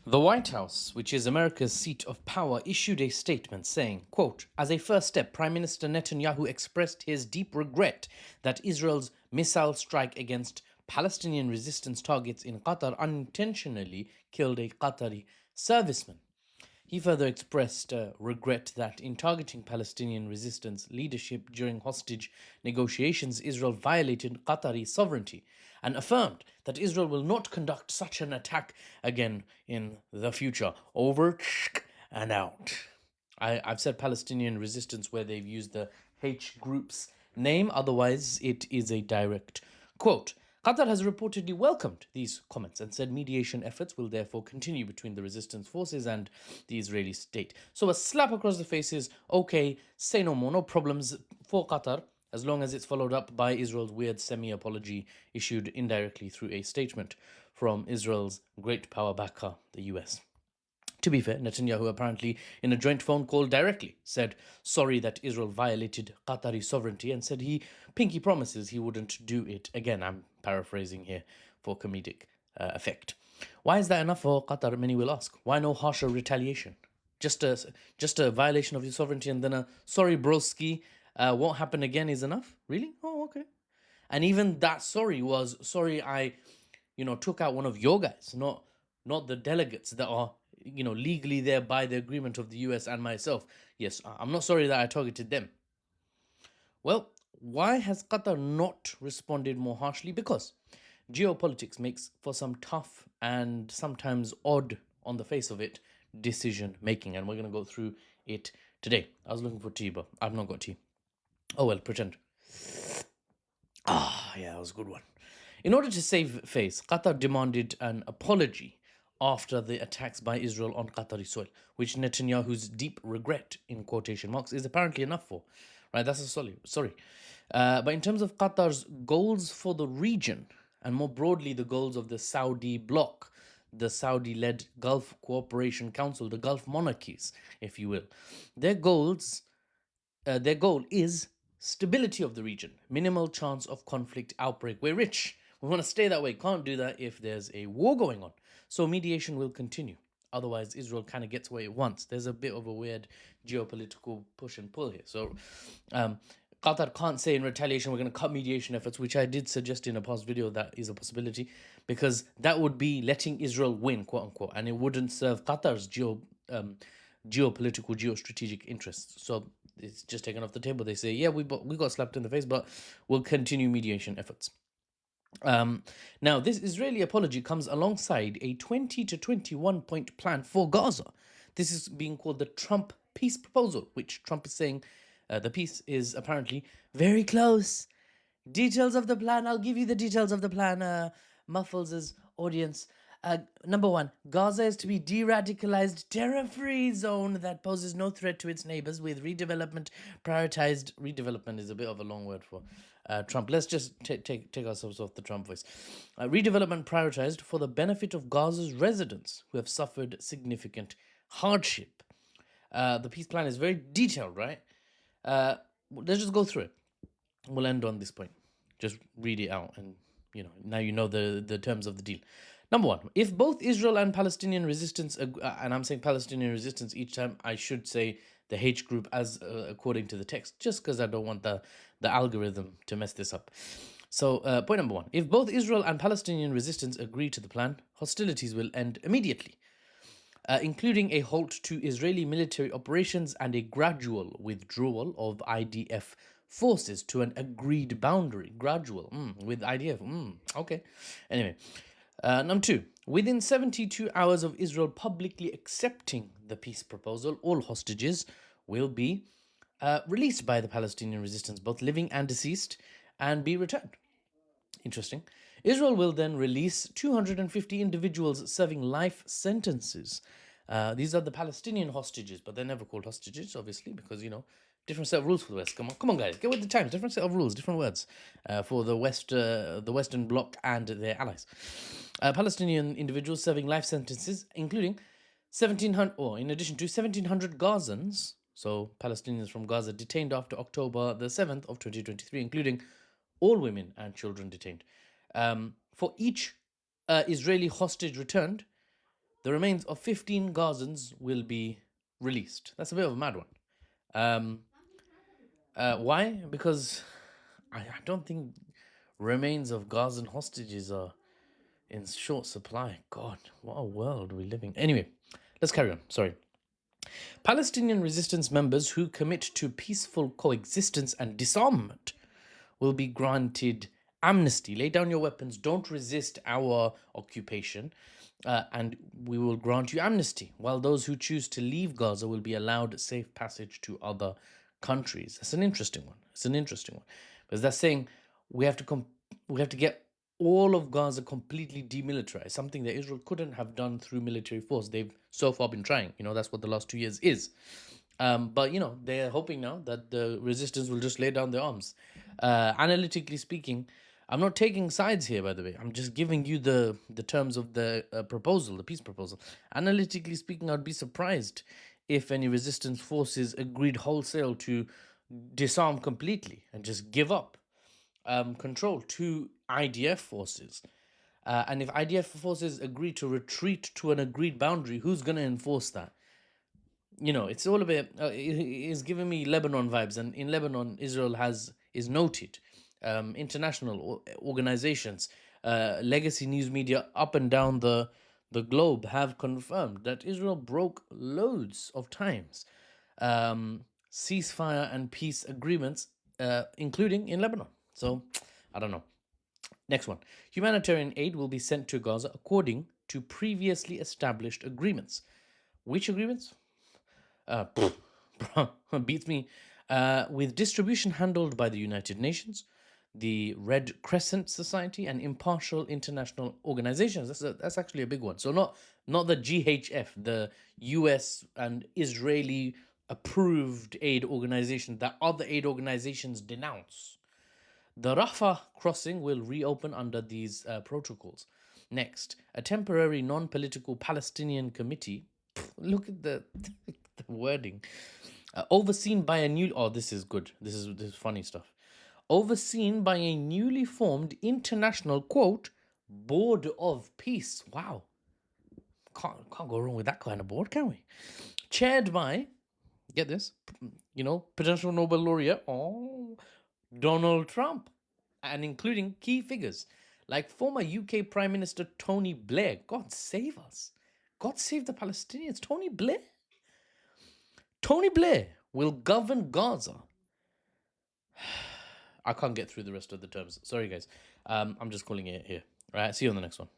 The White House, which is America's seat of power, issued a statement saying, quote, "As a first step, Prime Minister Netanyahu expressed his deep regret that Israel's missile strike against Palestinian resistance targets in Qatar unintentionally killed a Qatari serviceman." He further expressed regret that in targeting Palestinian resistance leadership during hostage negotiations, Israel violated Qatari sovereignty and affirmed that Israel will not conduct such an attack again in the future. Over and out. I've said Palestinian resistance where they've used the H group's name, otherwise, it is a direct quote. Qatar has reportedly welcomed these comments and said mediation efforts will therefore continue between the resistance forces and the Israeli state. So a slap across the face is, okay, say no more, no problems for Qatar, as long as it's followed up by Israel's weird semi-apology issued indirectly through a statement from Israel's great power backer, the US. To be fair, Netanyahu apparently, in a joint phone call directly, said sorry that Israel violated Qatari sovereignty and said he pinky promises he wouldn't do it again. I'm paraphrasing here for comedic effect. Why is that enough for Qatar, many will ask? Why no harsher retaliation? Just a violation of your sovereignty and then a sorry broski, won't happen again is enough? Really? Oh, okay. And even that sorry was sorry I, took out one of your guys, not the delegates that are legally there by the agreement of the US and myself. Yes, I'm not sorry that I targeted them. Well, why has Qatar not responded more harshly? Because geopolitics makes for some tough and sometimes odd, on the face of it, decision making, and we're going to go through it today. I was looking for tea, but I've not got tea. Oh well, pretend. Yeah, that was a good one. In order to save face, Qatar demanded an apology after the attacks by Israel on Qatari soil, which Netanyahu's deep regret, in quotation marks, is apparently enough for. Right, that's a sorry. But in terms of Qatar's goals for the region, and more broadly the goals of the Saudi bloc, the Saudi-led Gulf Cooperation Council, the Gulf monarchies, if you will, their goal is stability of the region, minimal chance of conflict outbreak. We're rich. We want to stay that way. Can't do that if there's a war going on. So mediation will continue. Otherwise, Israel kind of gets what it wants. There's a bit of a weird geopolitical push and pull here. So Qatar can't say in retaliation, we're going to cut mediation efforts, which I did suggest in a past video that is a possibility, because that would be letting Israel win, quote unquote, and it wouldn't serve Qatar's geopolitical, geostrategic interests. So it's just taken off the table. They say, yeah, we got slapped in the face, but we'll continue mediation efforts. Now, this Israeli apology comes alongside a 20 to 21 point plan for Gaza. This is being called the Trump peace proposal, which Trump is saying the peace is apparently very close. Details of the plan, I'll give you the details of the plan, Muffles' audience. Number one, Gaza is to be de-radicalized, terror-free zone that poses no threat to its neighbors with redevelopment prioritized. Redevelopment is a bit of a long word for Trump. Let's just take ourselves off the Trump voice. Redevelopment prioritized for the benefit of Gaza's residents who have suffered significant hardship. The peace plan is very detailed, right? Let's just go through it. We'll end on this point. Just read it out and now you know the terms of the deal. Number one, if both Israel and Palestinian resistance, and I'm saying Palestinian resistance each time, I should say the H group as according to the text, just because I don't want the algorithm to mess this up. So point number one, if both Israel and Palestinian resistance agree to the plan, hostilities will end immediately, including a halt to Israeli military operations and a gradual withdrawal of IDF forces to an agreed boundary. Gradual, with IDF, okay. Anyway, number two, within 72 hours of Israel publicly accepting the peace proposal, all hostages will be released by the Palestinian resistance, both living and deceased, and be returned. Interesting. Israel will then release 250 individuals serving life sentences. These are the Palestinian hostages, but they're never called hostages, obviously, because, different set of rules for the West. Come on, guys, get with the times. Different set of rules, different words for the Western Bloc and their allies. Palestinian individuals serving life sentences, including 1,700, or in addition to 1,700 Gazans, so Palestinians from Gaza detained after October the 7th of 2023, including all women and children detained. For each Israeli hostage returned, The remains of 15 Gazans will be released. That's a bit of a mad one. Why? Because I don't think remains of Gazan hostages are in short supply. God, what a world we live in. Anyway, let's carry on. Sorry. Palestinian resistance members who commit to peaceful coexistence and disarmament will be granted amnesty. Lay down your weapons, don't resist our occupation, and we will grant you amnesty, while those who choose to leave Gaza will be allowed safe passage to other countries. That's an interesting one. It's an interesting one. Because that's saying we have to get all of Gaza completely demilitarized, something that Israel couldn't have done through military force. They've so far been trying. That's what the last 2 years is. But they're hoping now that the resistance will just lay down their arms. Analytically speaking, I'm not taking sides here, by the way. I'm just giving you the terms of the proposal, the peace proposal. Analytically speaking, I'd be surprised if any resistance forces agreed wholesale to disarm completely and just give up control to IDF forces. And if IDF forces agree to retreat to an agreed boundary, who's going to enforce that? It's all a bit. It's giving me Lebanon vibes, and in Lebanon, Israel is noted. International organizations, legacy news media up and down the globe have confirmed that Israel broke loads of times ceasefire and peace agreements, including in Lebanon. So, I don't know. Next one. Humanitarian aid will be sent to Gaza according to previously established agreements. Which agreements? Beats me. With distribution handled by the United Nations, the Red Crescent Society, and impartial international organizations. That's actually a big one. So not the GHF, the US and Israeli approved aid organization that other aid organizations denounce. The Rafah crossing will reopen under these protocols. Next, a temporary non-political Palestinian committee. Look at the wording. Overseen by a new. Oh, this is good. This is funny stuff. Overseen by a newly formed international quote board of peace. Wow, can't go wrong with that kind of board, can we? Chaired by, get this, potential Nobel laureate, Donald Trump, and including key figures like former UK Prime Minister Tony Blair. God save us. God save the Palestinians. Tony Blair. Tony Blair will govern Gaza. I can't get through the rest of the terms. Sorry, guys. I'm just calling it here. All right, see you on the next one.